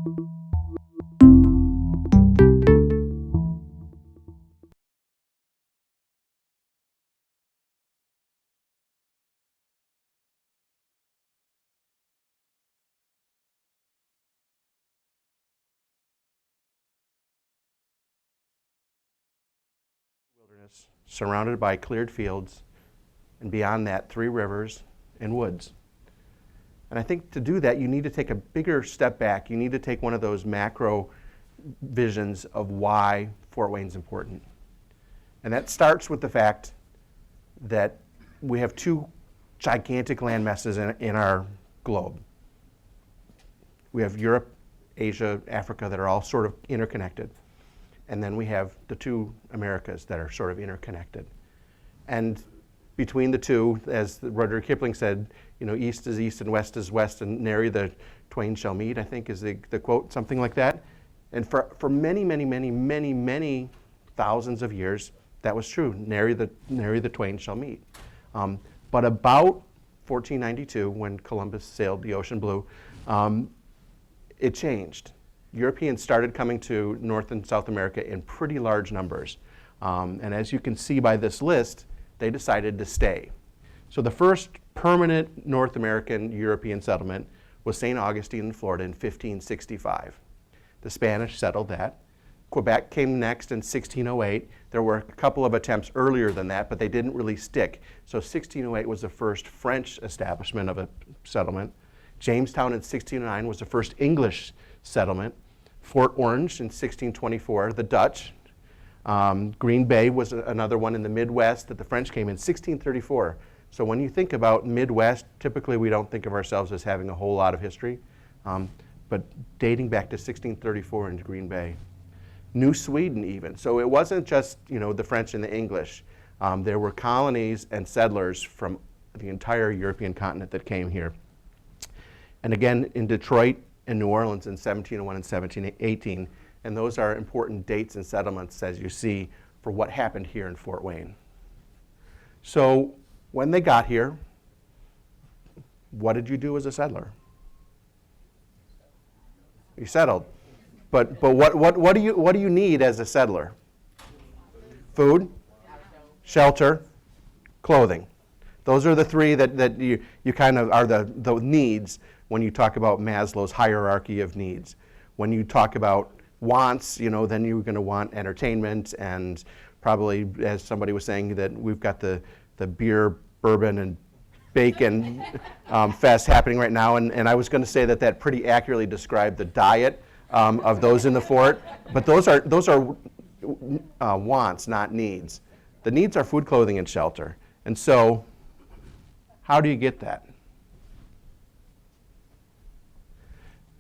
Wilderness, surrounded by cleared fields, and beyond that, 3 rivers and woods. And I think to do that, you need to take a bigger step back. You need to take one of those macro visions of why Fort Wayne's important. And that starts with the fact that we have 2 gigantic land masses in our globe. We have Europe, Asia, Africa that are all sort of interconnected. And then we have the 2 Americas that are sort of interconnected. And between the 2, as Rudyard Kipling said, east is east and west is west, and nary the twain shall meet, I think is the quote, something like that. And for many, many, many, many, many thousands of years, that was true. Nary the twain shall meet. But about 1492, when Columbus sailed the ocean blue, it changed. Europeans started coming to North and South America in pretty large numbers. And as you can see by this list, they decided to stay. So the first permanent North American European settlement was St. Augustine in Florida in 1565. The Spanish settled that. Quebec came next in 1608. There were a couple of attempts earlier than that, but they didn't really stick. So 1608 was the first French establishment of a settlement. Jamestown in 1609 was the first English settlement. Fort Orange in 1624, the Dutch. Green Bay was another one in the Midwest that the French came in 1634. So when you think about Midwest, typically we don't think of ourselves as having a whole lot of history, but dating back to 1634 in Green Bay. New Sweden even. So it wasn't just the French and the English. There were colonies and settlers from the entire European continent that came here. And again, in Detroit and New Orleans in 1701 and 1718, and those are important dates and settlements, as you see, for what happened here in Fort Wayne. So when they got here, what did you do as a settler? You settled. But what do you need as a settler? Food, shelter, clothing. Those are the 3 that you kind of are the needs when you talk about Maslow's hierarchy of needs. When you talk about wants, then you're going to want entertainment, and probably, as somebody was saying, that we've got the beer, bourbon, and bacon fest happening right now, and I was going to say that pretty accurately described the diet of those in the fort, but those are wants, not needs. The needs are food, clothing, and shelter. And so, how do you get that?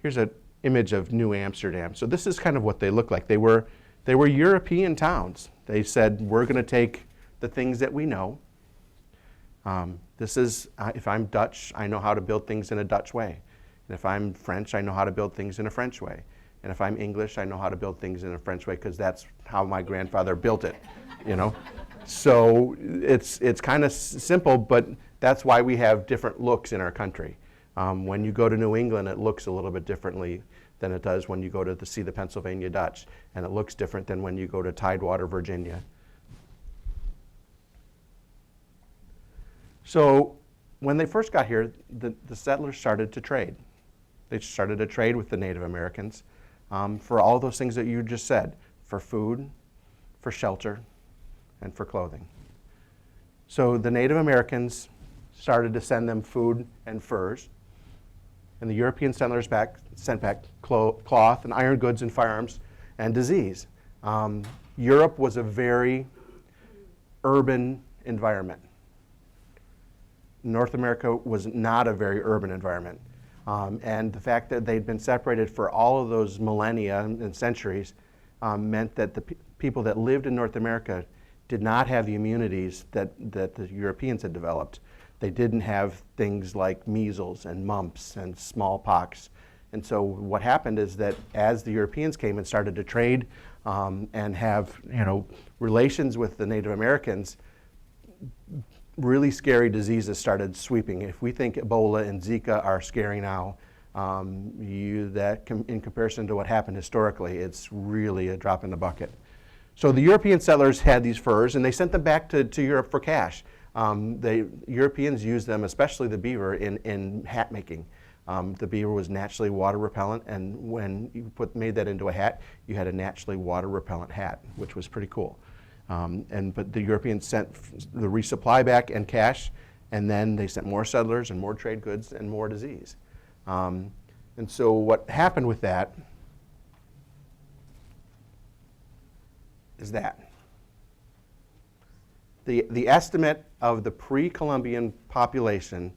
Here's an image of New Amsterdam. So this is kind of what they look like. They were European towns. They said, we're going to take the things that we know. This is, if I'm Dutch, I know how to build things in a Dutch way. And if I'm French, I know how to build things in a French way. And if I'm English, I know how to build things in a French way because that's how my grandfather built it, So it's kind of simple, but that's why we have different looks in our country. When you go to New England, it looks a little bit differently than it does when you go to see the Pennsylvania Dutch, and it looks different than when you go to Tidewater, Virginia. So when they first got here, the settlers started to trade. They started to trade with the Native Americans for all those things that you just said, for food, for shelter, and for clothing. So the Native Americans started to send them food and furs, and the European settlers sent back cloth and iron goods and firearms and disease. Europe was a very urban environment. North America was not a very urban environment. And the fact that they'd been separated for all of those millennia and centuries meant that the people that lived in North America did not have the immunities that the Europeans had developed. They didn't have things like measles and mumps and smallpox. And so what happened is that as the Europeans came and started to trade and have relations with the Native Americans, really scary diseases started sweeping. If we think Ebola and Zika are scary now, In comparison to what happened historically, it's really a drop in the bucket. So the European settlers had these furs, and they sent them back to Europe for cash. The Europeans used them, especially the beaver, in hat making. The beaver was naturally water repellent, and when you made that into a hat, you had a naturally water repellent hat, which was pretty cool. But the Europeans sent the resupply back and cash, and then they sent more settlers and more trade goods and more disease. And so what happened with that is that the estimate of the pre-Columbian population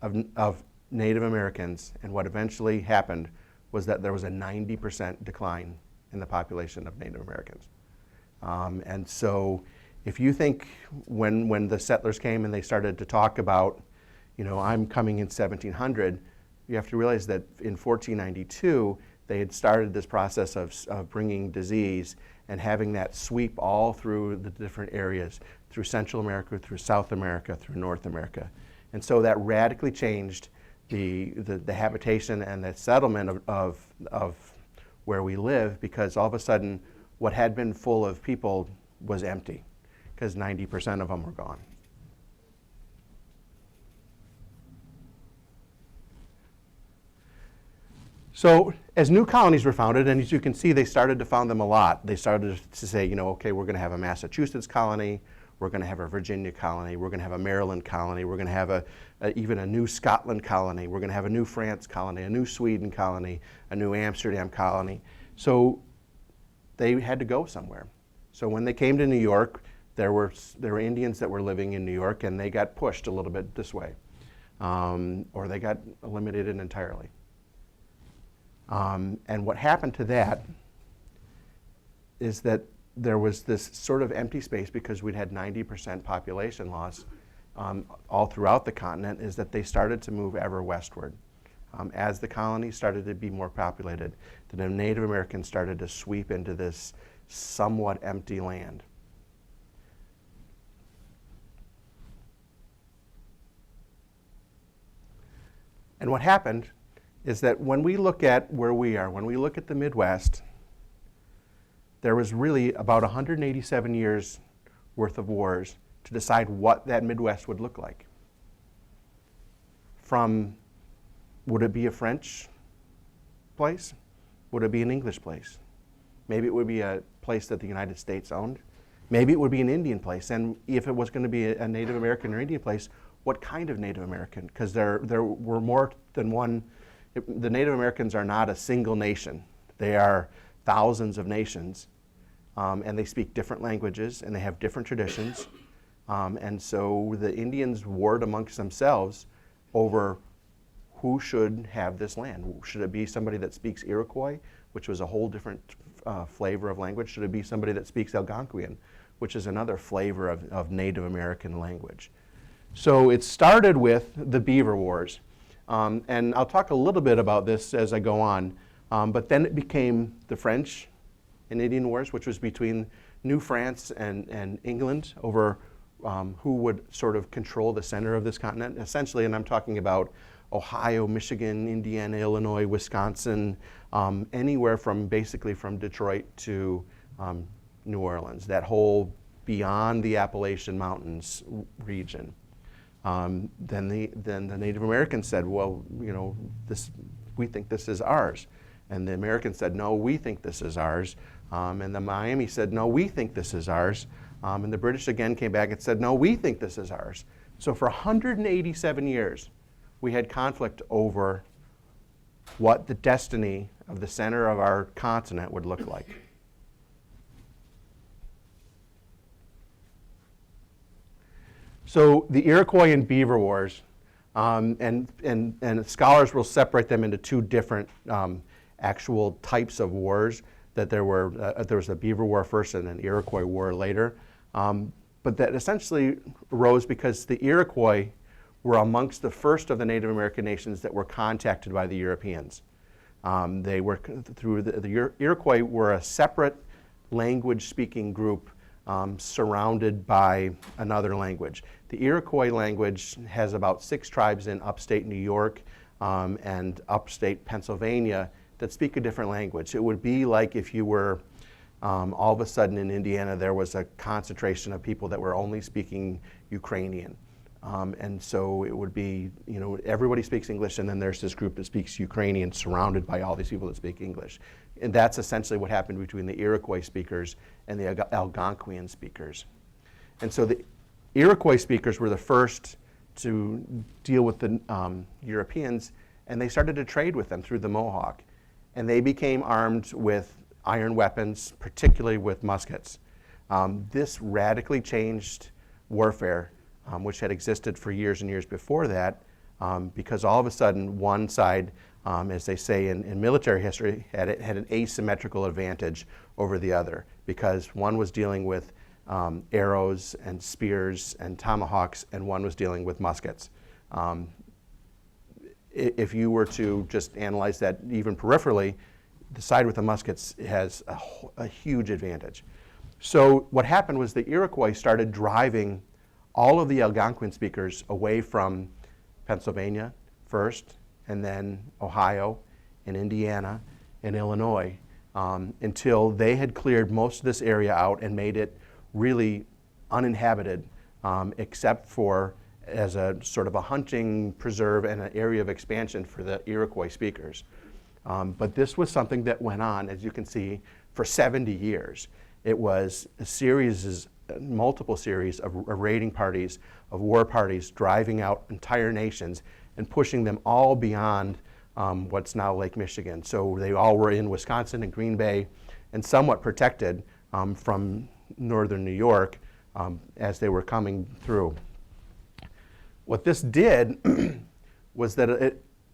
of Native Americans, and what eventually happened was that there was a 90% decline in the population of Native Americans. And so if you think when the settlers came and they started to talk about, I'm coming in 1700, you have to realize that in 1492, they had started this process of bringing disease and having that sweep all through the different areas, through Central America, through South America, through North America. And so that radically changed the habitation and the settlement of where we live, because all of a sudden what had been full of people was empty, because 90% of them were gone. So as new colonies were founded, and as you can see, they started to found them a lot. They started to say, okay, we're going to have a Massachusetts colony, we're going to have a Virginia colony, we're going to have a Maryland colony, we're going to have even a new Scotland colony, we're going to have a new France colony, a new Sweden colony, a new Amsterdam colony. So they had to go somewhere. So when they came to New York, there were Indians that were living in New York, and they got pushed a little bit this way, or they got eliminated entirely. And what happened to that is that there was this sort of empty space, because we'd had 90% population loss all throughout the continent, is that they started to move ever westward. As the colonies started to be more populated, the Native Americans started to sweep into this somewhat empty land. And what happened is that when we look at where we are, when we look at the Midwest, there was really about 187 years worth of wars to decide what that Midwest would look like. From, would it be a French place? Would it be an English place? Maybe it would be a place that the United States owned. Maybe it would be an Indian place. And if it was going to be a Native American or Indian place, what kind of Native American? Because there were more than one. The Native Americans are not a single nation. They are thousands of nations, and they speak different languages, and they have different traditions. And so the Indians warred amongst themselves over who should have this land. Should it be somebody that speaks Iroquois, which was a whole different flavor of language? Should it be somebody that speaks Algonquian, which is another flavor of Native American language? So it started with the Beaver Wars. And I'll talk a little bit about this as I go on, but then it became the French and Indian Wars, which was between New France and England over who would sort of control the center of this continent, essentially, and I'm talking about Ohio, Michigan, Indiana, Illinois, Wisconsin, anywhere from basically from Detroit to New Orleans, that whole beyond the Appalachian Mountains region. Then the Native Americans said, well, we think this is ours. And the Americans said, no, we think this is ours. And the Miami said, no, we think this is ours. And the British again came back and said, no, we think this is ours. So for 187 years, we had conflict over what the destiny of the center of our continent would look like. So the Iroquois and Beaver Wars, and scholars will separate them into two different actual types of wars. That there was a Beaver War first and an Iroquois War later, but that essentially arose because the Iroquois were amongst the first of the Native American nations that were contacted by the Europeans. They were the Iroquois were a separate language-speaking group surrounded by another language. The Iroquois language has about 6 tribes in upstate New York, and upstate Pennsylvania that speak a different language. It would be like if you were all of a sudden in Indiana there was a concentration of people that were only speaking Ukrainian. And so it would be, everybody speaks English, and then there's this group that speaks Ukrainian surrounded by all these people that speak English. And that's essentially what happened between the Iroquois speakers and the Algonquian speakers. And so the Iroquois speakers were the first to deal with the Europeans, and they started to trade with them through the Mohawk. And they became armed with iron weapons, particularly with muskets. This radically changed warfare, which had existed for years and years before that, because all of a sudden one side, as they say in military history, had an asymmetrical advantage over the other, because one was dealing with arrows and spears and tomahawks, and one was dealing with muskets. If you were to just analyze that even peripherally, the side with the muskets has a huge advantage. So what happened was the Iroquois started driving all of the Algonquin speakers away from Pennsylvania first, and then Ohio and Indiana and Illinois, until they had cleared most of this area out and made it really uninhabited, except for as a sort of a hunting preserve and an area of expansion for the Iroquois speakers. But this was something that went on, as you can see, for 70 years. It was multiple series of raiding parties, of war parties, driving out entire nations and pushing them all beyond what's now Lake Michigan. So they all were in Wisconsin and Green Bay, and somewhat protected from northern New York as they were coming through. What this did was that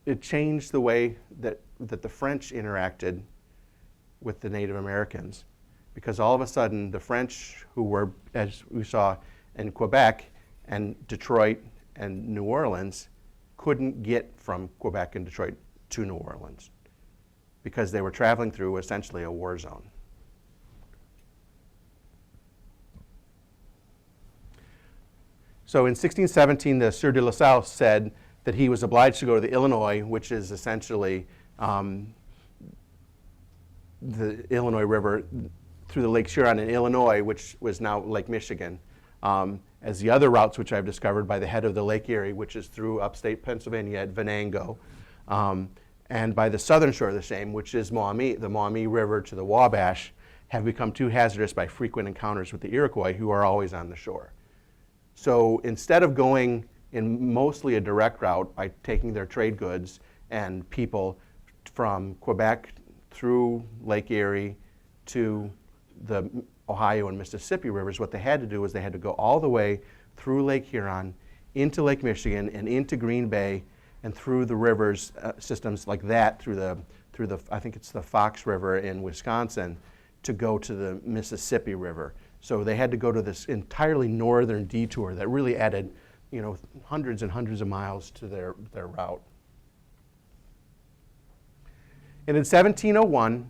it changed the way that the French interacted with the Native Americans, because all of a sudden the French, who were, as we saw in Quebec and Detroit and New Orleans, couldn't get from Quebec and Detroit to New Orleans because they were traveling through essentially a war zone. So in 1617, the Sieur de La Salle said that he was obliged to go to the Illinois, which is essentially the Illinois River through the Lake Huron in Illinois, which was now Lake Michigan, as the other routes which I've discovered by the head of the Lake Erie, which is through upstate Pennsylvania at Venango, and by the southern shore of the same, which is Maumee. The Maumee River to the Wabash have become too hazardous by frequent encounters with the Iroquois, who are always on the shore. So instead of going in mostly a direct route by taking their trade goods and people from Quebec through Lake Erie to the Ohio and Mississippi rivers, what they had to do was they had to go all the way through Lake Huron, into Lake Michigan, and into Green Bay, and through the rivers systems like that, through the I think it's the Fox River in Wisconsin, to go to the Mississippi River. So they had to go to this entirely northern detour that really added, hundreds and hundreds of miles to their route. And in 1701,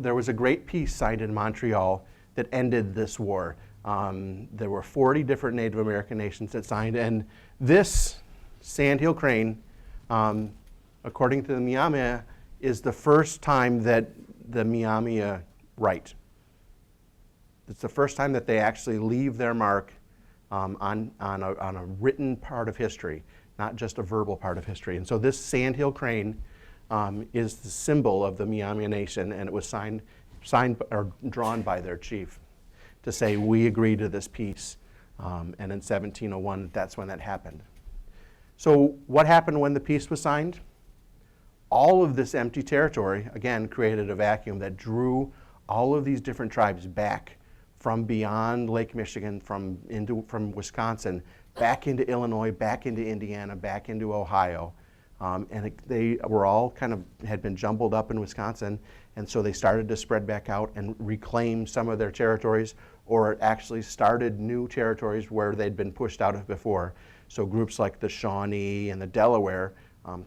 there was a great peace signed in Montreal that ended this war. There were 40 different Native American nations that signed, and this sandhill crane, according to the Miamia, is the first time that the Miamia write. It's the first time that they actually leave their mark on a written part of history, not just a verbal part of history. And so this sandhill crane is the symbol of the Miamia Nation, and it was signed or drawn by their chief to say, we agree to this peace. And in 1701, that's when that happened. So what happened when the peace was signed? All of this empty territory, again, created a vacuum that drew all of these different tribes back from beyond Lake Michigan, from Wisconsin, back into Illinois, back into Indiana, back into Ohio. They were all had been jumbled up in Wisconsin, and so they started to spread back out and reclaim some of their territories, or actually started new territories where they'd been pushed out of before. So groups like the Shawnee and the Delaware,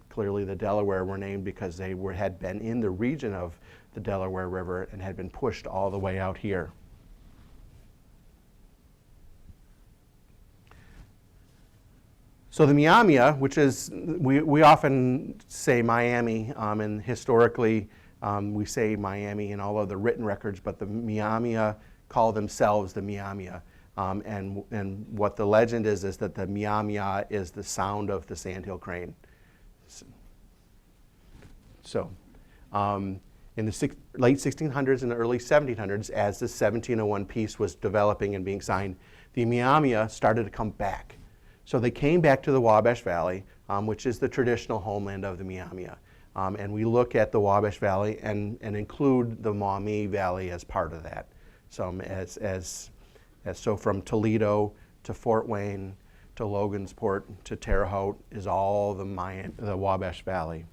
clearly the Delaware were named because they had been in the region of the Delaware River and had been pushed all the way out here. So the Miamia, which is, we often say Miami, and historically we say Miami in all of the written records, but the Miamia call themselves the Miamia. And what the legend is that the Miamia is the sound of the sandhill crane. So in the late 1600s and the early 1700s, as the 1701 peace was developing and being signed, the Miamia started to come back. So they came back to the Wabash Valley, which is the traditional homeland of the Miamia. And we look at the Wabash Valley and include the Maumee Valley as part of that. So so from Toledo to Fort Wayne to Logansport to Terre Haute is all the Wabash Valley.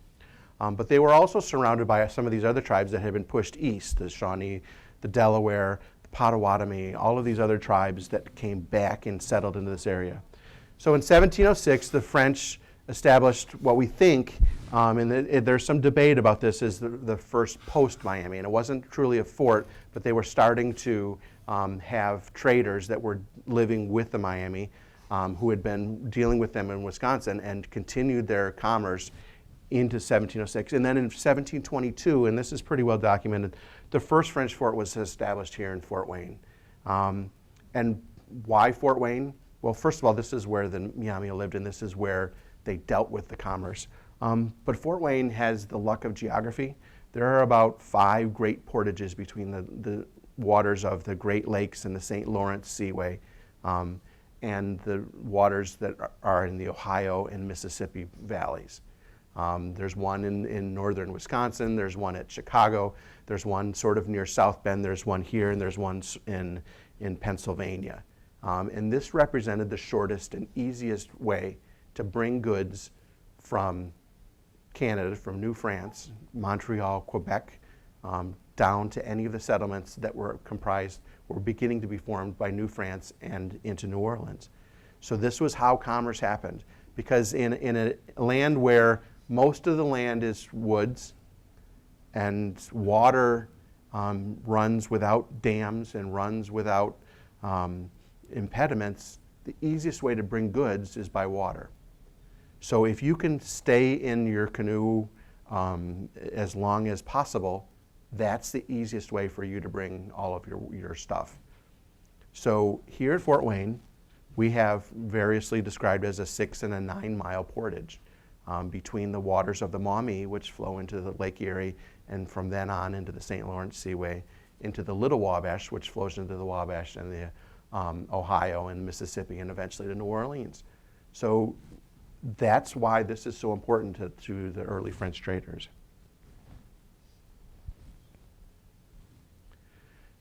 But they were also surrounded by some of these other tribes that had been pushed east, the Shawnee, the Delaware, the Potawatomi, all of these other tribes that came back and settled into this area. So in 1706, the French established what we think, and there's some debate about this, is the first post Miami. And it wasn't truly a fort, but they were starting to have traders that were living with the Miami, who had been dealing with them in Wisconsin and continued their commerce into 1706. And then in 1722, and this is pretty well documented, the first French fort was established here in Fort Wayne. And why Fort Wayne? Well, first of all, this is where the Miami lived, and this is where they dealt with the commerce. But Fort Wayne has the luck of geography. There are about 5 great portages between the waters of the Great Lakes and the St. Lawrence Seaway, and the waters that are in the Ohio and Mississippi valleys. There's one in northern Wisconsin, there's one at Chicago, there's one sort of near South Bend, there's one here, and there's one in Pennsylvania. And this represented the shortest and easiest way to bring goods from Canada, from New France, Montreal, Quebec, down to any of the settlements that were beginning to be formed by New France and into New Orleans. So this was how commerce happened, because in a land where most of the land is woods and water runs without dams and runs without impediments, the easiest way to bring goods is by water. So if you can stay in your canoe as long as possible, that's the easiest way for you to bring all of your stuff. So here at Fort Wayne, we have variously described as a 6 and a 9 mile portage between the waters of the Maumee, which flow into the Lake Erie, and from then on into the St. Lawrence Seaway, into the Little Wabash, which flows into the Wabash and the Ohio and Mississippi, and eventually to New Orleans. So that's why this is so important to the early French traders.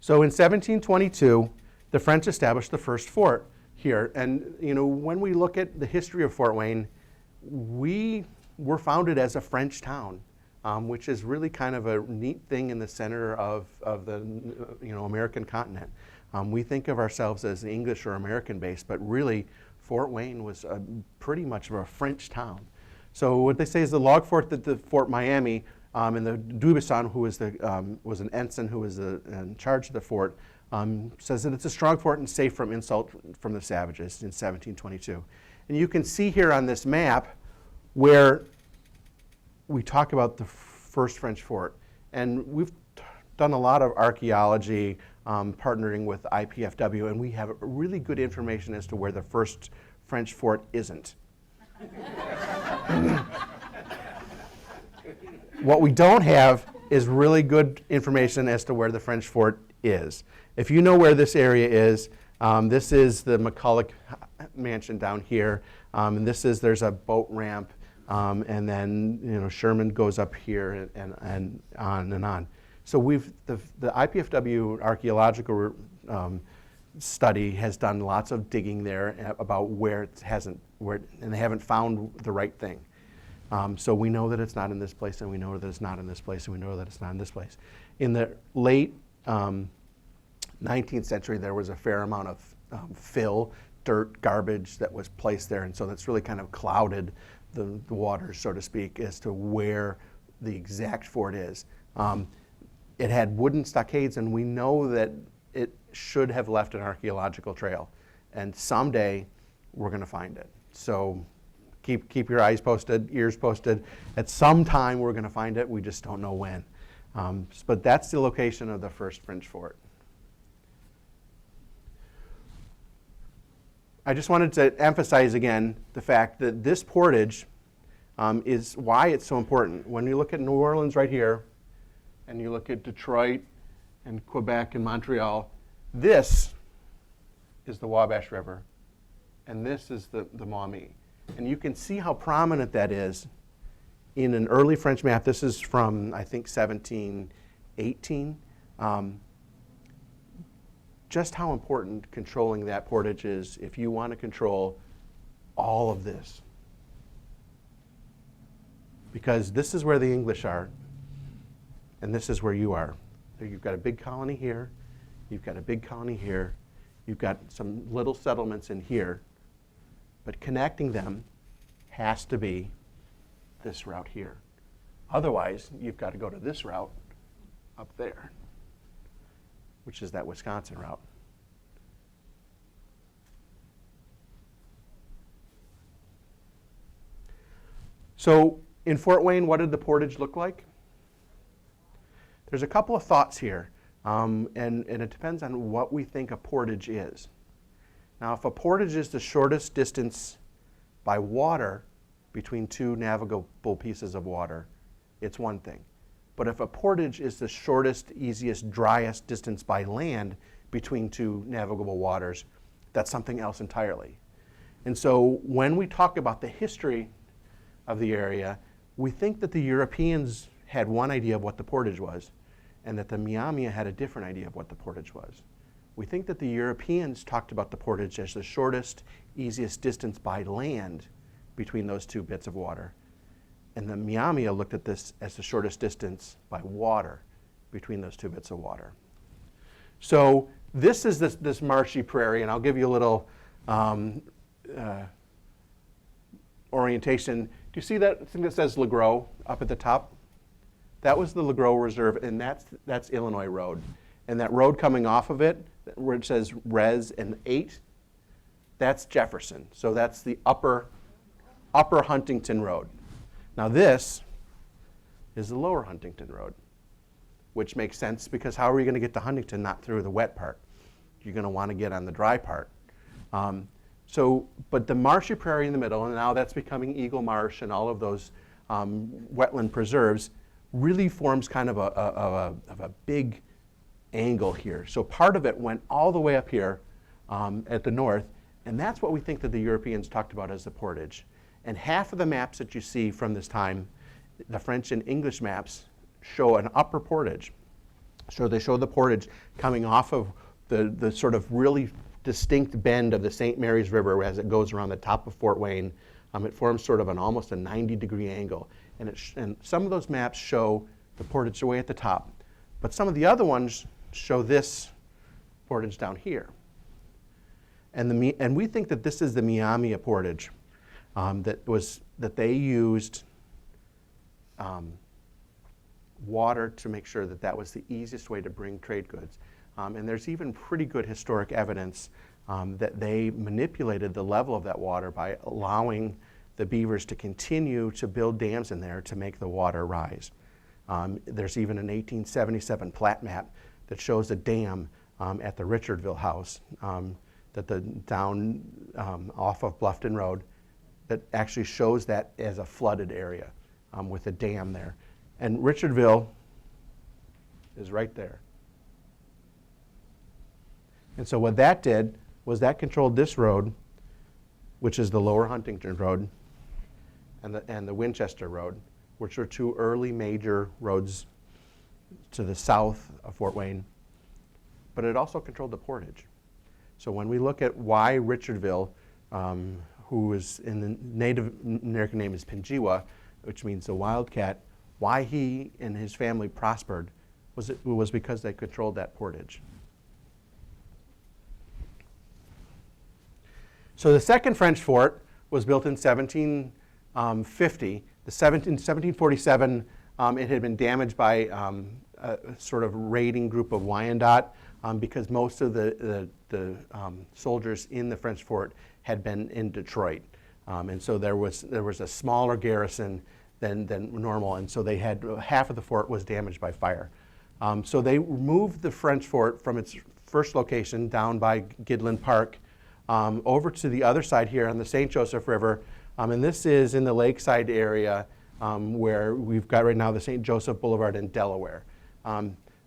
So in 1722, the French established the first fort here. And when we look at the history of Fort Wayne, we were founded as a French town, which is really kind of a neat thing in the center of the American continent. We think of ourselves as English or American based, but really Fort Wayne was pretty much of a French town. So what they say is the log fort that the Fort Miami, and the Dubuisson, who was an ensign who was in charge of the fort, says that it's a strong fort and safe from insult from the savages in 1722. And you can see here on this map where we talk about the first French fort. And we've done a lot of archaeology partnering with IPFW, and we have really good information as to where the first French fort isn't. What we don't have is really good information as to where the French fort is. If you know where this area is, this is the McCulloch mansion down here, and there's a boat ramp, and then Sherman goes up here and on and on. So the IPFW archaeological study has done lots of digging there about where and they haven't found the right thing. So we know that it's not in this place, and we know that it's not in this place, and we know that it's not in this place. In the late 19th century, there was a fair amount of fill, dirt, garbage that was placed there, and so that's really kind of clouded the waters, so to speak, as to where the exact fort is. It had wooden stockades, and we know that it should have left an archaeological trail, and someday we're going to find it. So keep your eyes posted, ears posted. At some time we're going to find it. We just don't know when. But that's the location of the first French fort. I just wanted to emphasize again the fact that this portage is why it's so important. When you look at New Orleans right here, and you look at Detroit and Quebec and Montreal, this is the Wabash River, and this is the Maumee. And you can see how prominent that is in an early French map. This is from, I think, 1718. Just how important controlling that portage is if you want to control all of this. Because this is where the English are, and this is where you are. So you've got a big colony here, you've got a big colony here, you've got some little settlements in here, but connecting them has to be this route here. Otherwise, you've got to go to this route up there, which is that Wisconsin route. So in Fort Wayne, what did the portage look like? There's a couple of thoughts here, and it depends on what we think a portage is. Now, if a portage is the shortest distance by water between two navigable pieces of water, it's one thing. But if a portage is the shortest, easiest, driest distance by land between two navigable waters, that's something else entirely. And so when we talk about the history of the area, we think that the Europeans had one idea of what the portage was, and that the Miami had a different idea of what the portage was. We think that the Europeans talked about the portage as the shortest, easiest distance by land between those two bits of water. And the Miami looked at this as the shortest distance by water between those two bits of water. So this is this marshy prairie, and I'll give you a little orientation. Do you see that thing that says LeGros up at the top? That was the LeGros Reserve, and that's Illinois Road. And that road coming off of it, where it says Res and 8, that's Jefferson. So that's the upper Huntington Road. Now this is the lower Huntington Road, which makes sense because how are you going to get to Huntington not through the wet part? You're going to want to get on the dry part. But the marshy prairie in the middle, and now that's becoming Eagle Marsh and all of those wetland preserves, really forms kind of a big angle here. So part of it went all the way up here at the north, and that's what we think that the Europeans talked about as the portage. And half of the maps that you see from this time, the French and English maps, show an upper portage. So they show the portage coming off of the sort of really distinct bend of the St. Mary's River as it goes around the top of Fort Wayne. It forms sort of almost a 90-degree angle. And some of those maps show the portage way at the top, but some of the other ones show this portage down here. And we think that this is the Miami portage that they used water to make sure that was the easiest way to bring trade goods. And there's even pretty good historic evidence that they manipulated the level of that water by allowing the beavers to continue to build dams in there to make the water rise. There's even an 1877 plat map that shows a dam at the Richardville house down off of Bluffton Road that actually shows that as a flooded area with a dam there. And Richardville is right there. And so what that did was that controlled this road, which is the lower Huntington Road, and the Winchester Road, which are two early major roads to the south of Fort Wayne. But it also controlled the portage. So when we look at why Richardville, who is in the Native American name is Pinjiwa, which means the wildcat, why he and his family prospered was because they controlled that portage. So the second French fort was built in 1750. In 1747, it had been damaged by a sort of raiding group of Wyandot because most of the soldiers in the French fort had been in Detroit. And so there was a smaller garrison than normal, and so they had half of the fort was damaged by fire. So they moved the French fort from its first location down by Gidland Park over to the other side here on the St. Joseph River, and this is in the lakeside area where we've got right now the St. Joseph Boulevard in Delaware.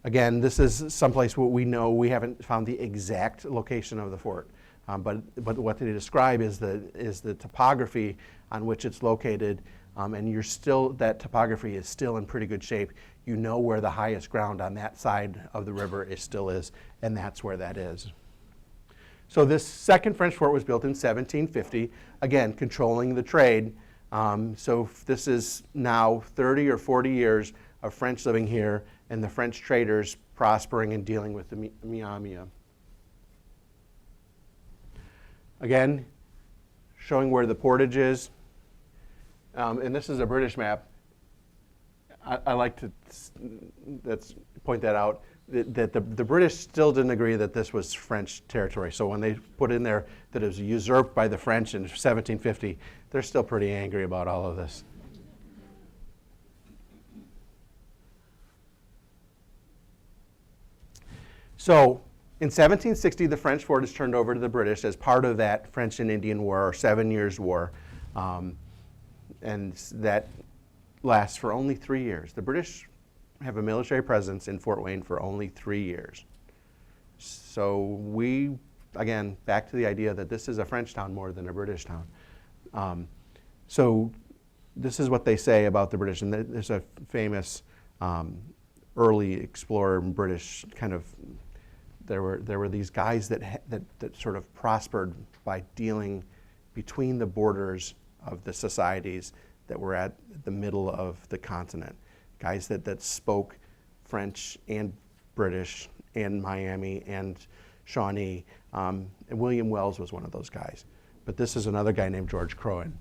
Again, this is someplace where we know we haven't found the exact location of the fort, but what they describe is the topography on which it's located, and that topography is still in pretty good shape. You know where the highest ground on that side of the river still is, and that's where that is. So this second French fort was built in 1750, again, controlling the trade. So this is now 30 or 40 years of French living here and the French traders prospering and dealing with the Miami. Again, showing where the portage is. And this is a British map. I like to point that out, that the British still didn't agree that this was French territory. So when they put in there that it was usurped by the French in 1750, they're still pretty angry about all of this. So in 1760, the French fort is turned over to the British as part of that French and Indian War, or 7 Years' War. And that lasts for only 3 years. The British have a military presence in Fort Wayne for only 3 years. So we, again, back to the idea that this is a French town more than a British town. So this is what they say about the British, and there's a famous early explorer British kind of, there were these guys that sort of prospered by dealing between the borders of the societies that were at the middle of the continent. Guys that spoke French and British and Miami and Shawnee. And William Wells was one of those guys. But this is another guy named George Crowan.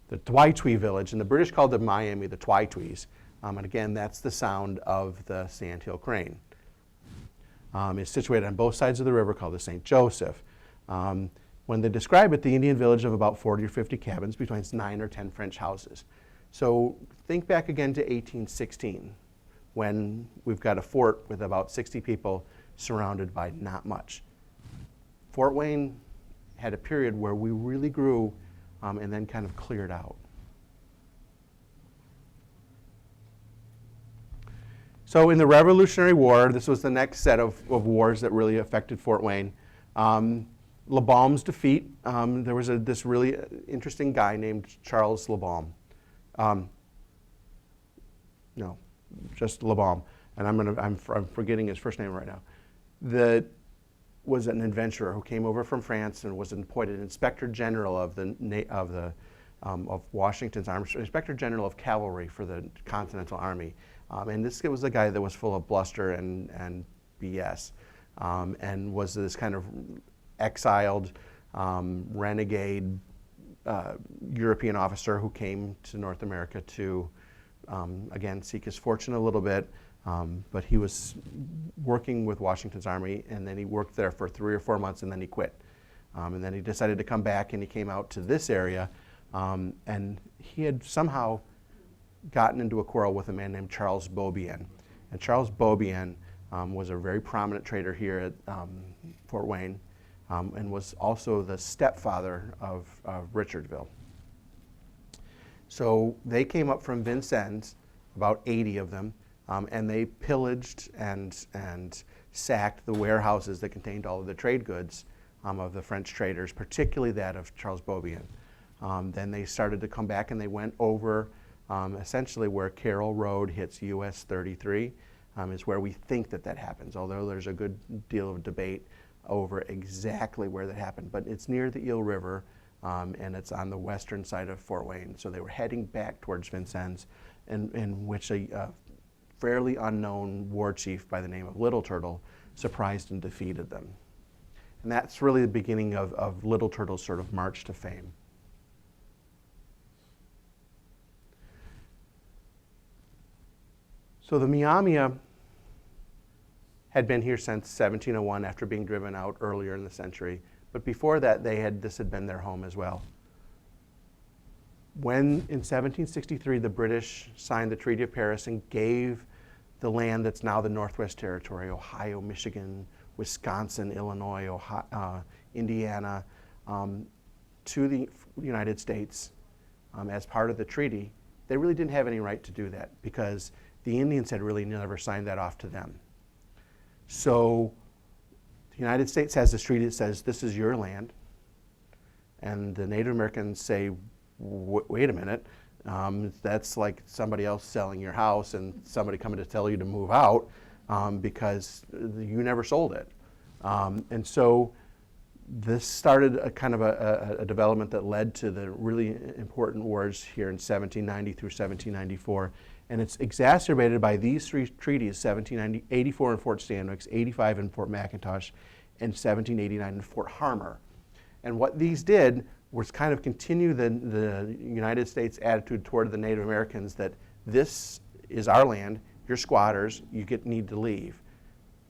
The Twi-Twi village, and the British called the Miami the Twi-Twis. And again, that's the sound of the sandhill crane. It's situated on both sides of the river, called the St. Joseph. When they describe it, the Indian village of about 40 or 50 cabins, between 9 or 10 French houses. So think back again to 1816, when we've got a fort with about 60 people surrounded by not much. Fort Wayne had a period where we really grew and then kind of cleared out. So in the Revolutionary War, this was the next set of wars that really affected Fort Wayne. Le Balme's defeat, there was this really interesting guy named Charles Le Balme. No, just Le Balme, and I'm forgetting his first name right now. That was an adventurer who came over from France and was appointed Inspector General of Washington's Army, Inspector General of Cavalry for the Continental Army. And this was a guy that was full of bluster and BS, and was this kind of exiled, renegade European officer who came to North America to, again, seek his fortune a little bit. But he was working with Washington's army, and then he worked there for 3 or 4 months, and then he quit. And then he decided to come back, and he came out to this area, and he had somehow gotten into a quarrel with a man named Charles Beaubien. And Charles Beaubien was a very prominent trader here at Fort Wayne, and was also the stepfather of Richardville. So they came up from Vincennes, about 80 of them, and they pillaged and sacked the warehouses that contained all of the trade goods of the French traders, particularly that of Charles Beaubien. Then they started to come back, and they went over essentially where Carroll Road hits US 33, is where we think that happens, although there's a good deal of debate over exactly where that happened. But it's near the Eel River, and it's on the western side of Fort Wayne. So they were heading back towards Vincennes, in which a fairly unknown war chief by the name of Little Turtle surprised and defeated them. And that's really the beginning of Little Turtle's sort of march to fame. So the Miami had been here since 1701 after being driven out earlier in the century. But before that, this had been their home as well. When in 1763 the British signed the Treaty of Paris and gave the land that's now the Northwest Territory, Ohio, Michigan, Wisconsin, Illinois, Indiana, to the United States as part of the treaty, they really didn't have any right to do that because the Indians had really never signed that off to them. So the United States has this treaty that says this is your land, and the Native Americans say, wait a minute, that's like somebody else selling your house and somebody coming to tell you to move out because you never sold it. And so this started a kind of a development that led to the really important wars here in 1790 through 1794. And it's exacerbated by these three treaties, 1784 in Fort Stanwix, 85 in Fort McIntosh, and 1789 in Fort Harmar. And what these did was kind of continue the United States attitude toward the Native Americans that this is our land, you're squatters, you need to leave.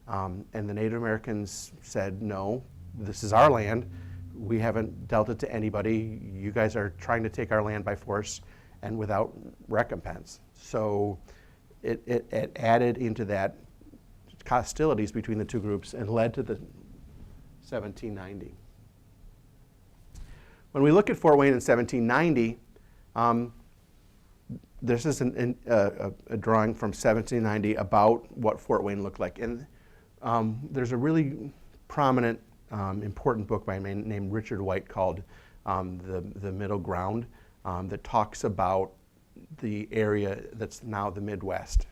And the Native Americans said, no, this is our land, we haven't dealt it to anybody, you guys are trying to take our land by force and without recompense. So it added into that hostilities between the two groups and led to the 1790. When we look at Fort Wayne in 1790, this is a drawing from 1790 about what Fort Wayne looked like. And there's a really prominent, important book by a man named Richard White called The Middle Ground that talks about the area that's now the Midwest.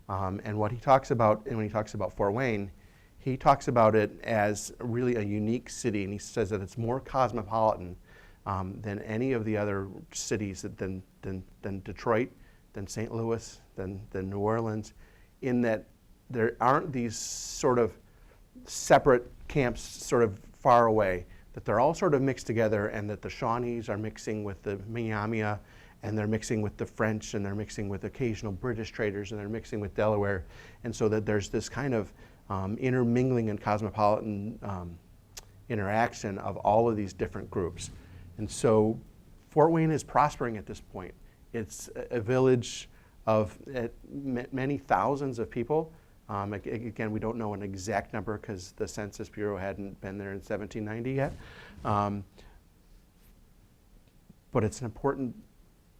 And what he talks about, and when he talks about Fort Wayne, he talks about it as really a unique city, and he says that it's more cosmopolitan than any of the other cities than Detroit, than St. Louis, than New Orleans, in that there aren't these sort of separate camps sort of far away, that they're all sort of mixed together, and that the Shawnees are mixing with the Miami, and they're mixing with the French, and they're mixing with occasional British traders, and they're mixing with Delaware, and so that there's this kind of intermingling and cosmopolitan interaction of all of these different groups. And so Fort Wayne is prospering at this point. It's a village of many thousands of people. Again, we don't know an exact number because the Census Bureau hadn't been there in 1790 yet. But it's an important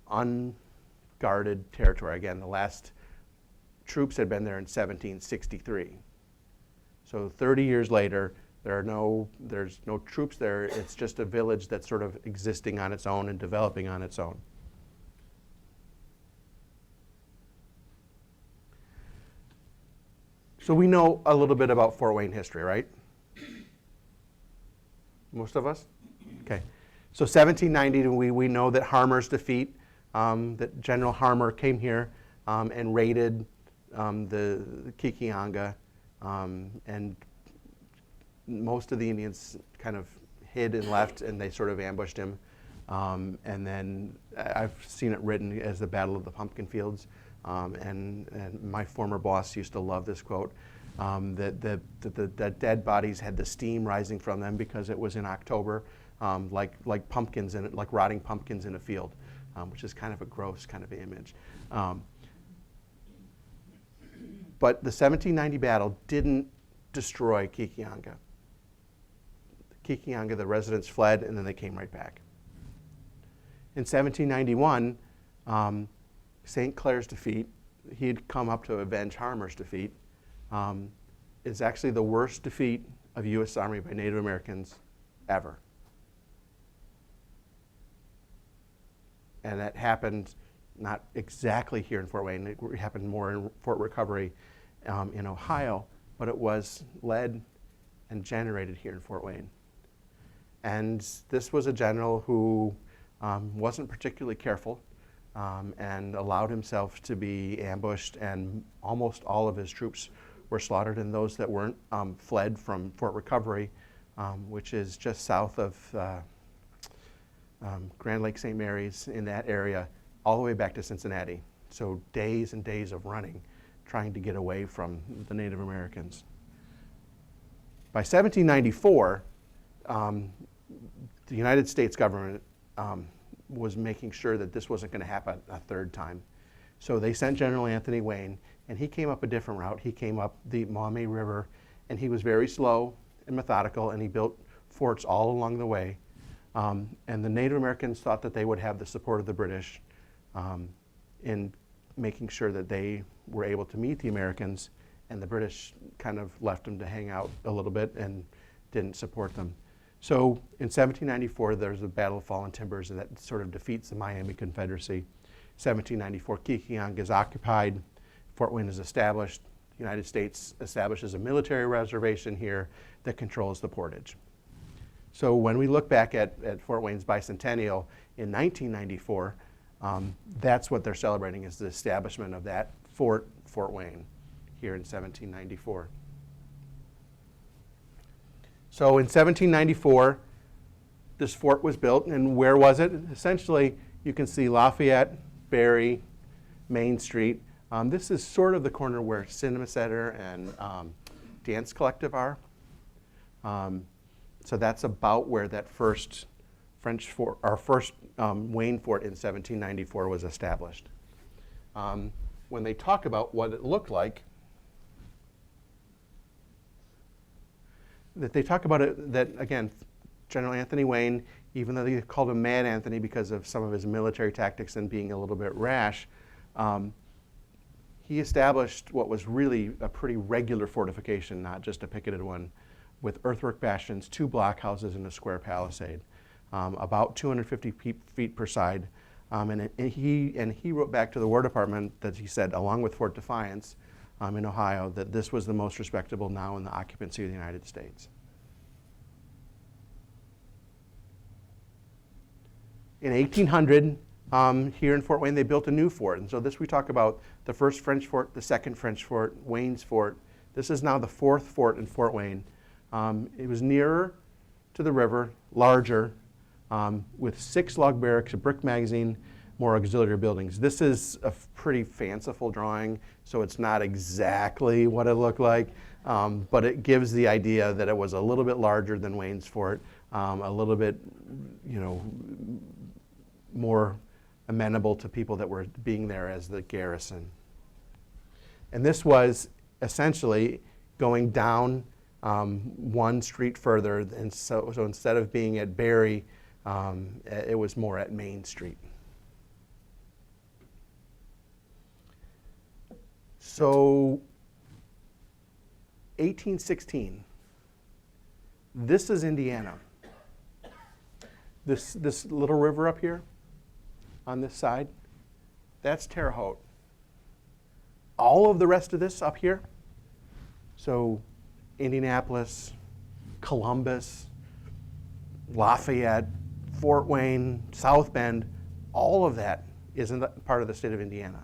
unguarded territory. Again, the last troops had been there in 1763. So 30 years later, there's no troops there. It's just a village that's sort of existing on its own and developing on its own. So we know a little bit about Fort Wayne history, right? Most of us? Okay. So 1790, we know that Harmar's defeat, that General Harmar came here and raided the Kikianga, and most of the Indians kind of hid and left, and they sort of ambushed him. And then I've seen it written as the Battle of the Pumpkin Fields. And my former boss used to love this quote, that the dead bodies had the steam rising from them because it was in October, like pumpkins in it, like rotting pumpkins in a field, which is kind of a gross kind of image. But the 1790 battle didn't destroy Kikianga. Kikianga, the residents fled, and then they came right back. In 1791, St. Clair's defeat, he'd come up to avenge Harmar's defeat, is actually the worst defeat of U.S. Army by Native Americans ever. And that happened not exactly here in Fort Wayne, it happened more in Fort Recovery in Ohio, but it was led and generated here in Fort Wayne. And this was a general who wasn't particularly careful and allowed himself to be ambushed, and almost all of his troops were slaughtered, and those that weren't fled from Fort Recovery, which is just south of Grand Lake St. Mary's, in that area, all the way back to Cincinnati. So days and days of running, trying to get away from the Native Americans. By 1794, the United States government was making sure that this wasn't going to happen a third time. So they sent General Anthony Wayne, and he came up a different route. He came up the Maumee River, and he was very slow and methodical, and he built forts all along the way. And the Native Americans thought that they would have the support of the British in making sure that they were able to meet the Americans, and the British kind of left them to hang out a little bit and didn't support them. So in 1794, there's the Battle of Fallen Timbers, and that sort of defeats the Miami Confederacy. 1794, Kikiyang is occupied, Fort Wayne is established. The United States establishes a military reservation here that controls the portage. So when we look back at Fort Wayne's bicentennial in 1994, that's what they're celebrating, is the establishment of that Fort Wayne here in 1794. So in 1794, this fort was built, and where was it? Essentially, you can see Lafayette, Berry, Main Street. This is sort of the corner where Cinema Center and Dance Collective are. So that's about where that first French fort, our first Wayne fort in 1794 was established. When they talk about what it looked like, that they talk about it, that again, General Anthony Wayne, even though they called him Mad Anthony because of some of his military tactics and being a little bit rash, he established what was really a pretty regular fortification, not just a picketed one, with earthwork bastions, 2 blockhouses, and a square palisade, about 250 feet per side. And he wrote back to the War Department that he said, along with Fort Defiance in Ohio, that this was the most respectable now in the occupancy of the United States. In 1800, here in Fort Wayne, they built a new fort. And so this we talk about the first French fort, the second French fort, Wayne's Fort. This is now the 4th fort in Fort Wayne. It was nearer to the river, larger, with 6 log barracks, a brick magazine, more auxiliary buildings. This is a pretty fanciful drawing, so it's not exactly what it looked like, but it gives the idea that it was a little bit larger than Wayne's Fort, a little bit, more amenable to people that were being there as the garrison. And this was essentially going down one street further, and so instead of being at Berry, it was more at Main Street. So 1816, this is Indiana. This little river up here on this side, that's Terre Haute. All of the rest of this up here, so Indianapolis, Columbus, Lafayette, Fort Wayne, South Bend, all of that isn't part of the state of Indiana.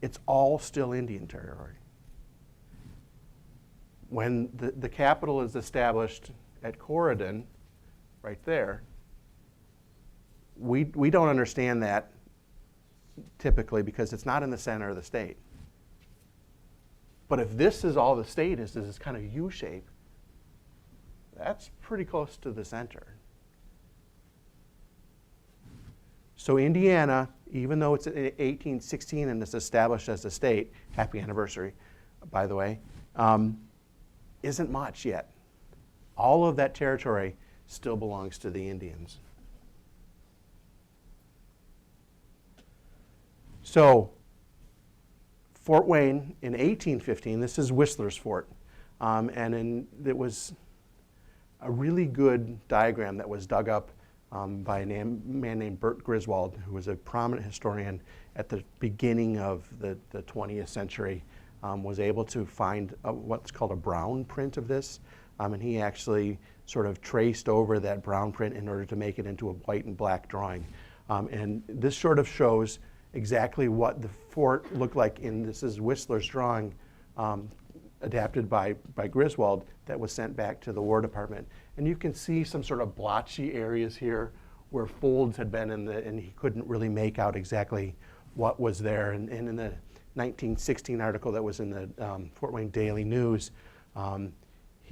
It's all still Indian territory. When the capital is established at Corydon, right there, we don't understand that typically because it's not in the center of the state. But if this is all the state is this kind of U shape, that's pretty close to the center. So Indiana, even though it's in 1816 and it's established as a state, happy anniversary, by the way, isn't much yet. All of that territory still belongs to the Indians. So Fort Wayne in 1815, this is Whistler's Fort, it was a really good diagram that was dug up by a man named Bert Griswold, who was a prominent historian at the beginning of the 20th century, was able to find what's called a brown print of this, and he actually sort of traced over that brown print in order to make it into a white and black drawing. And this sort of shows exactly what the fort looked like this is Whistler's drawing, adapted by Griswold, that was sent back to the War Department. And you can see some sort of blotchy areas here where folds had been and he couldn't really make out exactly what was there. And in the 1916 article that was in the Fort Wayne Daily News,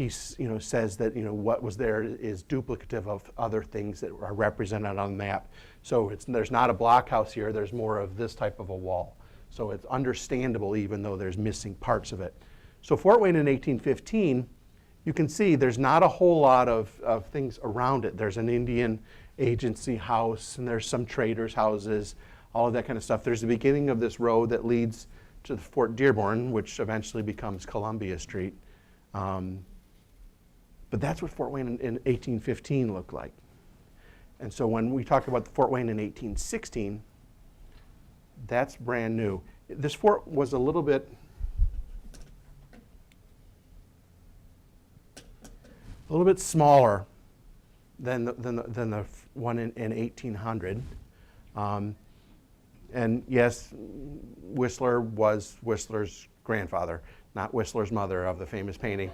says that what was there is duplicative of other things that are represented on the map. So there's not a blockhouse here. There's more of this type of a wall. So it's understandable even though there's missing parts of it. So Fort Wayne in 1815, you can see there's not a whole lot of things around it. There's an Indian agency house, and there's some traders' houses, all of that kind of stuff. There's the beginning of this road that leads to Fort Dearborn, which eventually becomes Columbia Street. But that's what Fort Wayne in 1815 looked like. And so when we talk about Fort Wayne in 1816, that's brand new. This fort was a little bit smaller than the one in 1800. And yes, Whistler was Whistler's grandfather, not Whistler's mother of the famous painting.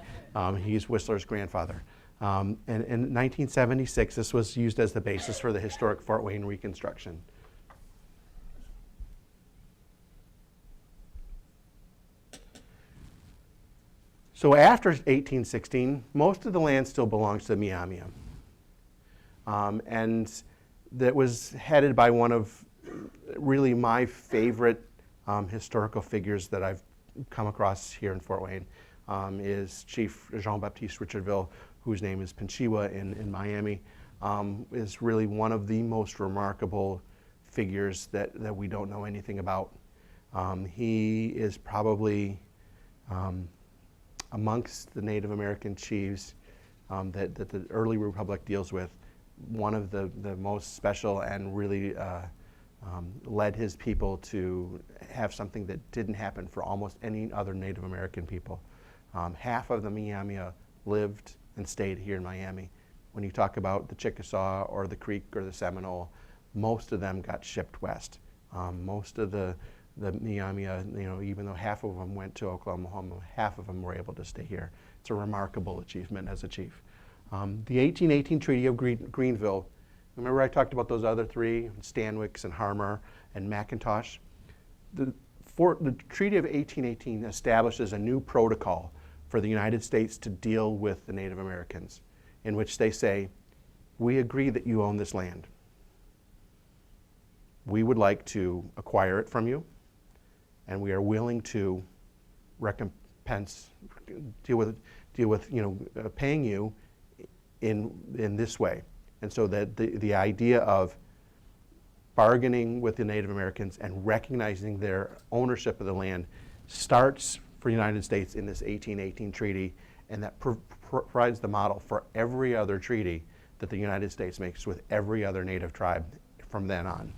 He's Whistler's grandfather. And in 1976, this was used as the basis for the historic Fort Wayne Reconstruction. So after 1816, most of the land still belongs to Miami. And that was headed by one of really my favorite historical figures that I've come across here in Fort Wayne, is Chief Jean-Baptiste Richardville, whose name is Pinchua in Miami, is really one of the most remarkable figures that we don't know anything about. He is probably amongst the Native American chiefs that the early republic deals with, one of the most special, and really led his people to have something that didn't happen for almost any other Native American people. Half of the Miami lived and stayed here in Miami. When you talk about the Chickasaw or the Creek or the Seminole, most of them got shipped west. Most of the Miami, even though half of them went to Oklahoma, half of them were able to stay here. It's a remarkable achievement as a chief. The 1818 Treaty of Greenville, remember I talked about those other three, Stanwix and Harmer and McIntosh? The Treaty of 1818 establishes a new protocol for the United States to deal with the Native Americans, in which they say, we agree that you own this land. We would like to acquire it from you, and we are willing to recompense, deal with paying you in this way. And so that the idea of bargaining with the Native Americans and recognizing their ownership of the land starts for the United States in this 1818 treaty, and that provides the model for every other treaty that the United States makes with every other Native tribe from then on.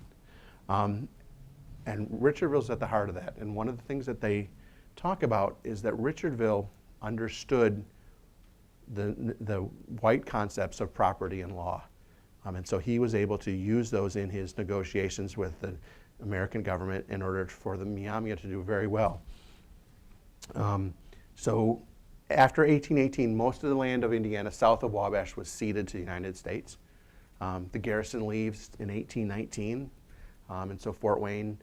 And Richardville's at the heart of that. And one of the things that they talk about is that Richardville understood the white concepts of property and law. And so he was able to use those in his negotiations with the American government in order for the Miami to do very well. So after 1818, most of the land of Indiana south of Wabash was ceded to the United States. The garrison leaves in 1819, and so Fort Wayne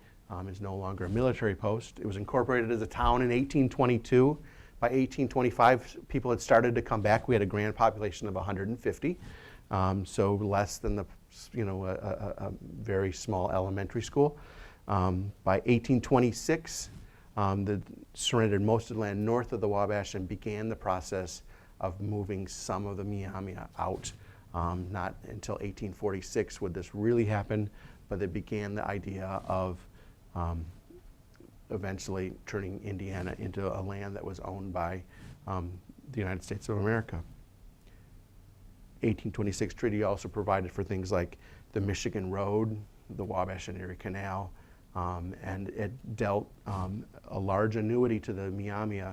is no longer a military post. It was incorporated as a town in 1822. By 1825, people had started to come back. We had a grand population of 150, so less than a very small elementary school. By 1826, they surrendered most of the land north of the Wabash and began the process of moving some of the Miami out. Not until 1846 would this really happen, but they began the idea of eventually turning Indiana into a land that was owned by the United States of America. 1826 treaty also provided for things like the Michigan Road, the Wabash and Erie Canal, and it dealt a large annuity to the Miami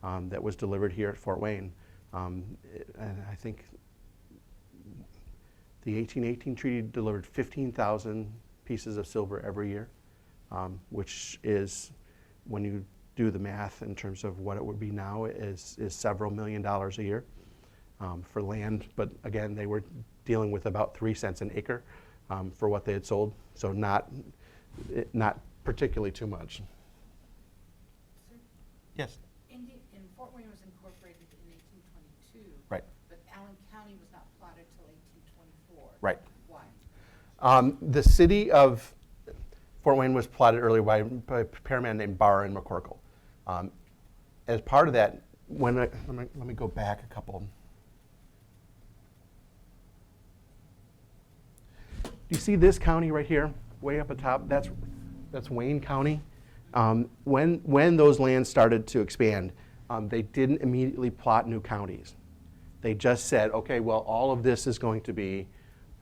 that was delivered here at Fort Wayne. And I think the 1818 treaty delivered 15,000 pieces of silver every year, which is, when you do the math in terms of what it would be now, is several $1 million a year for land. But again, they were dealing with about 3 cents an acre for what they had sold, so not particularly too much. Yes? In Fort Wayne was incorporated in 1822. Right. But Allen County was not plotted till 1824. Right. Why? The city of Fort Wayne was plotted earlier by a pairman named Barr and McCorkle. As part of that, let me go back a couple. Do you see this county right here, way up at top? That's Wayne County. When those lands started to expand, they didn't immediately plot new counties. They just said, okay, well, all of this is going to be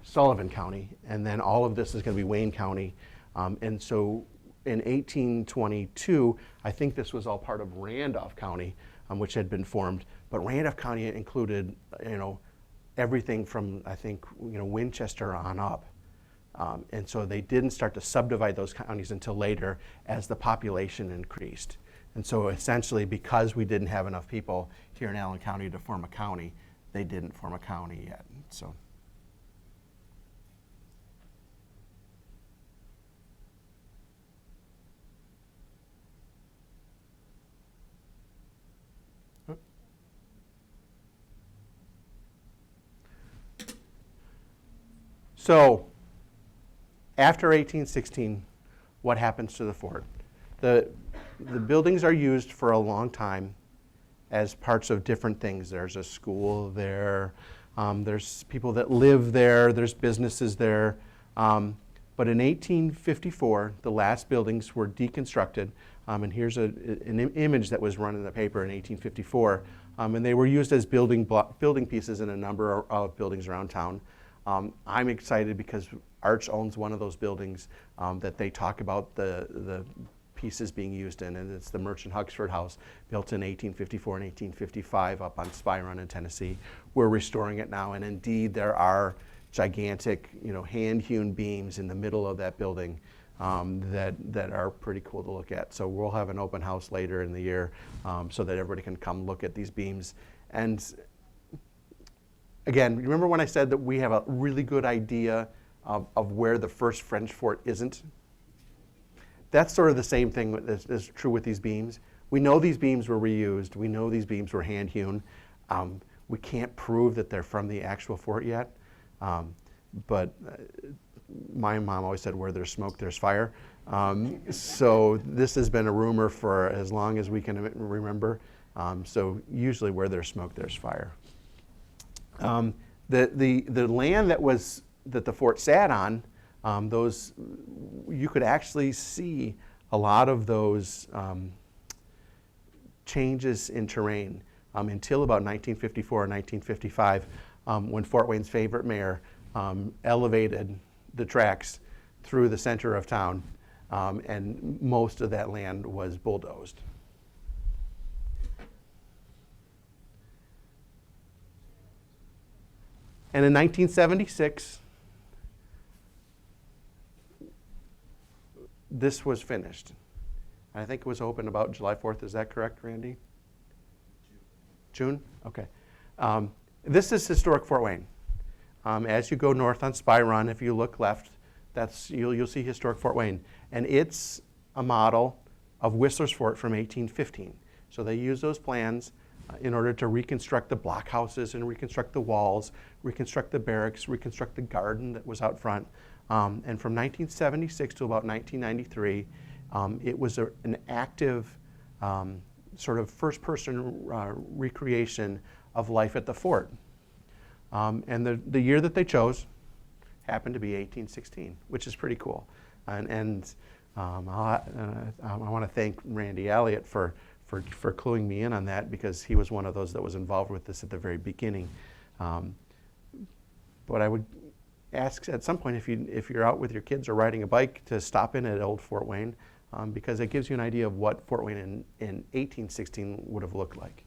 Sullivan County, and then all of this is going to be Wayne County. And so in 1822, I think this was all part of Randolph County, which had been formed. But Randolph County included, everything from, I think, Winchester on up. And so they didn't start to subdivide those counties until later as the population increased. And so essentially, because we didn't have enough people here in Allen County to form a county, they didn't form a county yet. So. So, after 1816, what happens to the fort? The buildings are used for a long time as parts of different things. There's a school there, there's people that live there, there's businesses there. But in 1854, the last buildings were deconstructed, and here's an image that was run in the paper in 1854, and they were used as building pieces in a number of buildings around town. I'm excited because Arch owns one of those buildings that they talk about the pieces being used in, and it's the Merchant Huxford House, built in 1854 and 1855 up on Spy Run in Tennessee. We're restoring it now, and indeed there are gigantic, hand-hewn beams in the middle of that building that are pretty cool to look at. So we'll have an open house later in the year so that everybody can come look at these beams. And again, remember when I said that we have a really good idea of where the first French fort isn't? That's sort of the same thing that's true with these beams. We know these beams were reused. We know these beams were hand-hewn. We can't prove that they're from the actual fort yet. But my mom always said, where there's smoke, there's fire. So this has been a rumor for as long as we can remember. So usually where there's smoke, there's fire. The land that the fort sat on, those you could actually see a lot of those changes in terrain until about 1954 or 1955, when Fort Wayne's favorite mayor elevated the tracks through the center of town, and most of that land was bulldozed. And in 1976, this was finished. I think it was opened about July 4th. Is that correct, Randy? June? Okay. This is historic Fort Wayne. As you go north on Spy Run, if you look left, you'll see historic Fort Wayne. And it's a model of Whistler's Fort from 1815. So they use those plans in order to reconstruct the blockhouses and reconstruct the walls, reconstruct the barracks, reconstruct the garden that was out front. And from 1976 to about 1993, it was an active sort of first-person recreation of life at the fort. And the year that they chose happened to be 1816, which is pretty cool. And I want to thank Randy Elliott for cluing me in on that, because he was one of those that was involved with this at the very beginning. But I would ask at some point if you're out with your kids or riding a bike to stop in at Old Fort Wayne, because it gives you an idea of what Fort Wayne in 1816 would have looked like.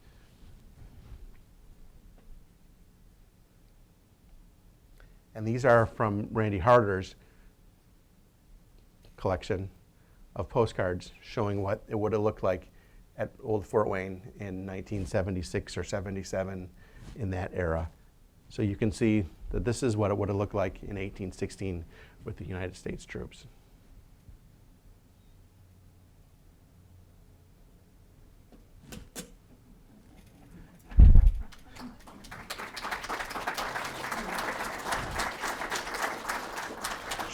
And these are from Randy Harder's collection of postcards showing what it would have looked like at Old Fort Wayne in 1976 or 77, in that era. So you can see that this is what it would have looked like in 1816 with the United States troops.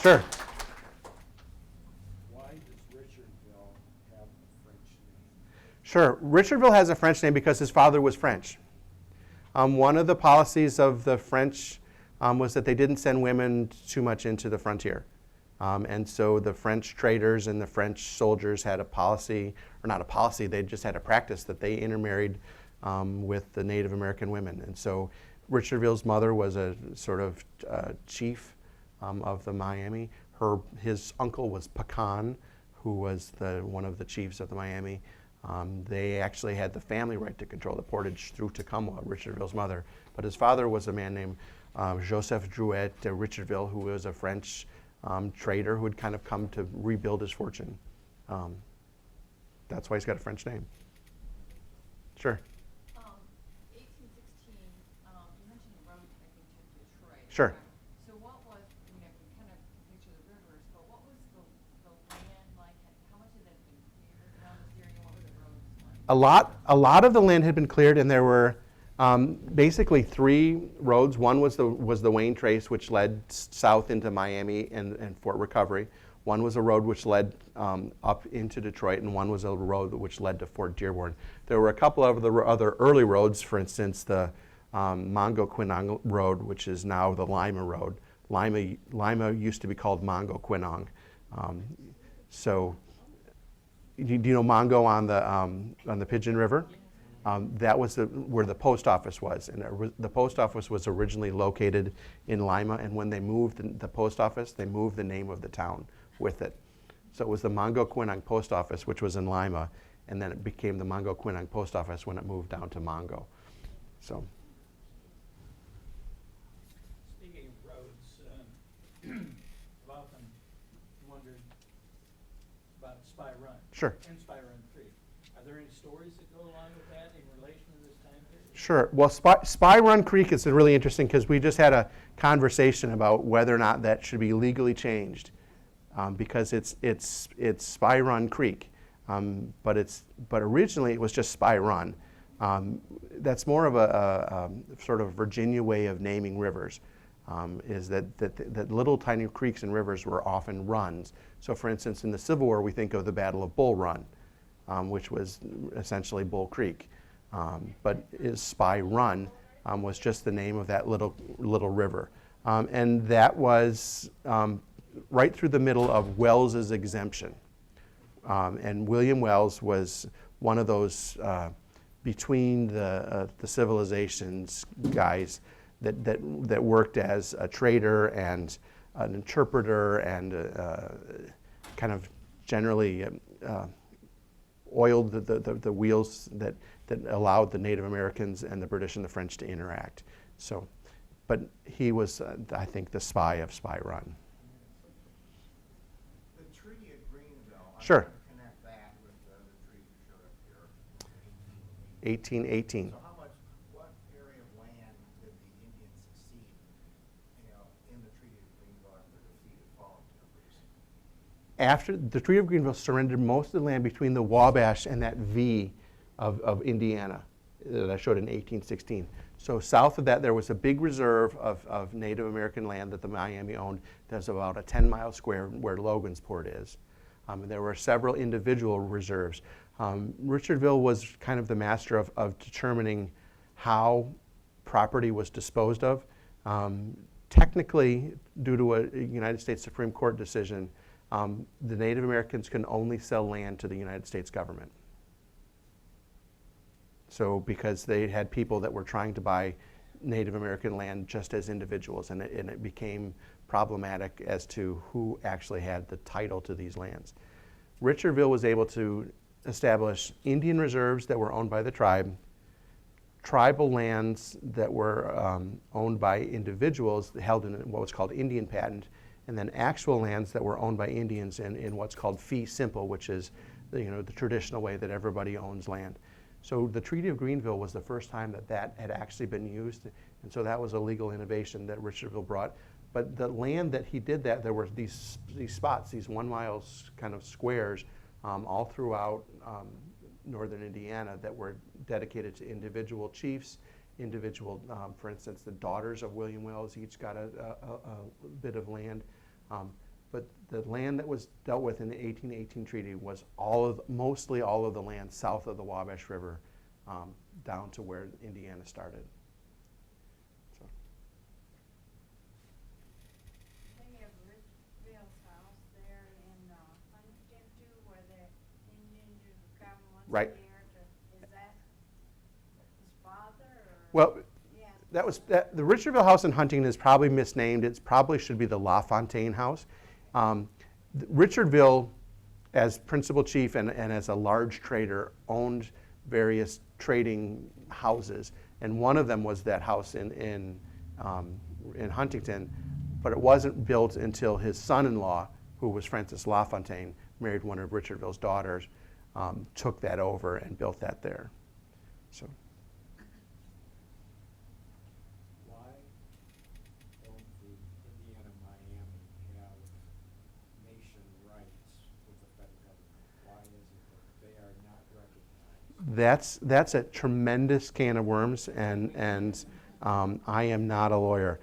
Sure. Why does Richardville have a French name? Sure. Richardville has a French name because his father was French. One of the policies of the French was that they didn't send women too much into the frontier. And so the French traders and the French soldiers had a policy, or not a policy, they just had a practice that they intermarried with the Native American women. And so Richardville's mother was a sort of chief of the Miami. His uncle was Pecan, who was one of the chiefs of the Miami. They actually had the family right to control the portage through Tecumseh, Richardville's mother. But his father was a man named Joseph Drouet de Richardville, who was a French trader who had kind of come to rebuild his fortune. That's why he's got a French name. Sure. 1816, you mentioned the road, I think, to Detroit. Sure. So what was, I mean, I can kind of picture the rivers, but what was the land like? How much of that had been cleared around this area? What were the roads like? A lot of the land had been cleared, and there were basically three roads. One was the Wayne Trace, which led south into Miami and Fort Recovery. One was a road which led up into Detroit, and one was a road which led to Fort Dearborn. There were a couple of other early roads, for instance, the Mongo-Quinong Road, which is now the Lima Road. Lima used to be called Mongo-Quinong. So, do you know Mongo on the Pigeon River? That was where the post office was, and the post office was originally located in Lima, and when they moved the post office, they moved the name of the town with it. So it was the Mongo-Quinong Post Office, which was in Lima, and then it became the Mongo-Quinong Post Office when it moved down to Mongo. So. Speaking of roads, I've often wondered about Spy Run. Sure. And Spy Run Creek. Are there any stories that go along with that in relation to this time period? Sure. Well, Spy Run Creek is really interesting because we just had a conversation about whether or not that should be legally changed, because it's Spy Run Creek, but originally it was just Spy Run. That's more of a sort of Virginia way of naming rivers. Is that little tiny creeks and rivers were often runs. So, for instance, in the Civil War, we think of the Battle of Bull Run, which was essentially Bull Creek. But Spy Run was just the name of that little river. And that was right through the middle of Wells's exemption. And William Wells was one of those between the civilizations guys that worked as a trader and an interpreter and kind of generally oiled the wheels that allowed the Native Americans and the British and the French to interact. So, but he was, I think, the spy of Spy Run. The Treaty of Greenville. Sure. I'm trying to connect that with the treaty that showed up here in 1818. So what area of land did the Indians succeed, in the Treaty of Greenville after the defeat of fallen timbers? After the Treaty of Greenville surrendered most of the land between the Wabash and that V of Indiana that I showed in 1816. So south of that, there was a big reserve of Native American land that the Miami owned. There's about a 10-mile square where Logansport is. There were several individual reserves. Richardville was kind of the master of determining how property was disposed of. Technically, due to a United States Supreme Court decision, the Native Americans can only sell land to the United States government. So because they had people that were trying to buy Native American land just as individuals, and it became problematic as to who actually had the title to these lands. Richardville was able to establish Indian reserves that were owned by the tribe, tribal lands that were owned by individuals held in what was called Indian patent, and then actual lands that were owned by Indians in what's called fee simple, which is the traditional way that everybody owns land. So the Treaty of Greenville was the first time that had actually been used, and so that was a legal innovation that Richardville brought. But the land that he did that, there were these spots, these 1 mile kind of squares, all throughout northern Indiana that were dedicated to individual chiefs, for instance, the daughters of William Wells each got a bit of land. but the land that was dealt with in the 1818 treaty was mostly all of the land south of the Wabash River, down to where Indiana started. So, They have Richville's house there in Huntington too, where the Indians used to come once a Right. year to, is that his father or? well, Yeah. the Richardville house in Huntington is probably misnamed. It probably should be the LaFontaine house. Richardville, as principal chief and as a large trader, owned various trading houses, and one of them was that house in Huntington, but it wasn't built until his son-in-law, who was Francis LaFontaine, married one of Richardville's daughters, took that over and built that there. So. Why don't the Indiana-Miami have nation rights with the federal government? Why is it that they are not recognized? That's a tremendous can of worms, and I am not a lawyer.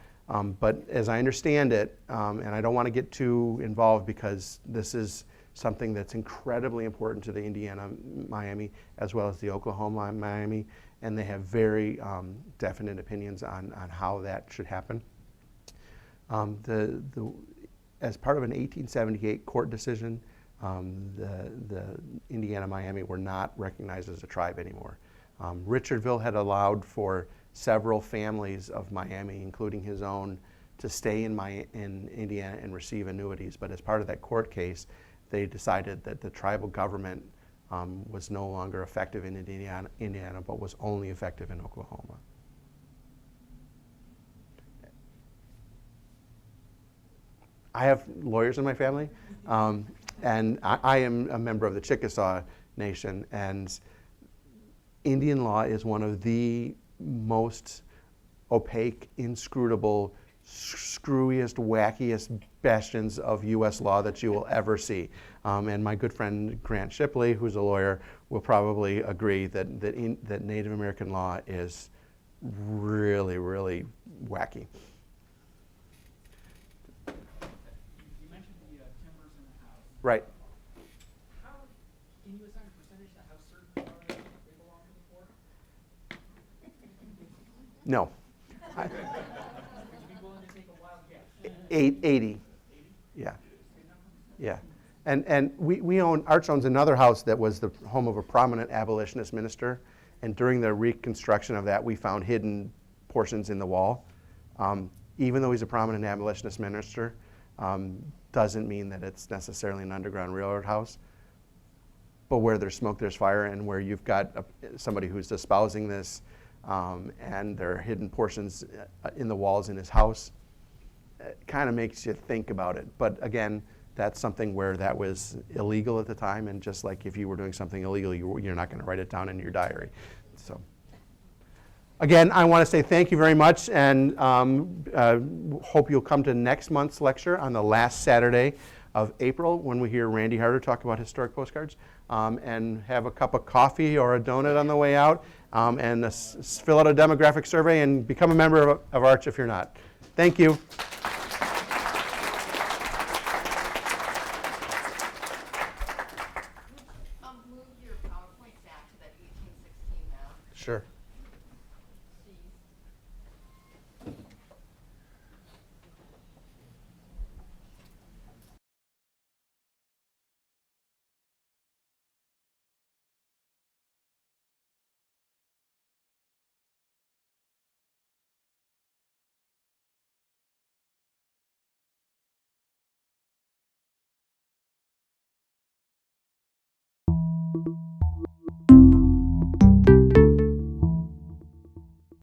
But as I understand it, and I don't want to get too involved because this is something that's incredibly important to the Indiana-Miami as well as the Oklahoma-Miami, and they have very definite opinions on how that should happen. As part of an 1878 court decision, the Indiana-Miami were not recognized as a tribe anymore. Richardville had allowed for several families of Miami, including his own, to stay in Indiana and receive annuities. But as part of that court case, they decided that the tribal government was no longer effective in Indiana, but was only effective in Oklahoma. I have lawyers in my family, and I am a member of the Chickasaw Nation, and Indian law is one of the most opaque, inscrutable, screwiest, wackiest bastions of U.S. law that you will ever see. And my good friend Grant Shipley, who's a lawyer, will probably agree that Native American law is really, really wacky. You mentioned the timbers in the house. Right. How, can you assign a percentage to how certain are they belong to the court? No. Would you be willing to take a wild guess? 80. Yeah. Yeah. And we own, Arch owns another house that was the home of a prominent abolitionist minister. And during the reconstruction of that, we found hidden portions in the wall. Even though he's a prominent abolitionist minister, doesn't mean that it's necessarily an Underground Railroad house. But where there's smoke, there's fire, and where you've got somebody who's espousing this, and there are hidden portions in the walls in his house, it kind of makes you think about it. But again, that's something where that was illegal at the time, and just like if you were doing something illegal, you're not going to write it down in your diary. So, again, I want to say thank you very much, and hope you'll come to next month's lecture on the last Saturday of April when we hear Randy Harder talk about historic postcards, and have a cup of coffee or a donut on the way out, and fill out a demographic survey and become a member of Arch if you're not. Thank you. Move your PowerPoint back to that 1816 map. Sure. Please.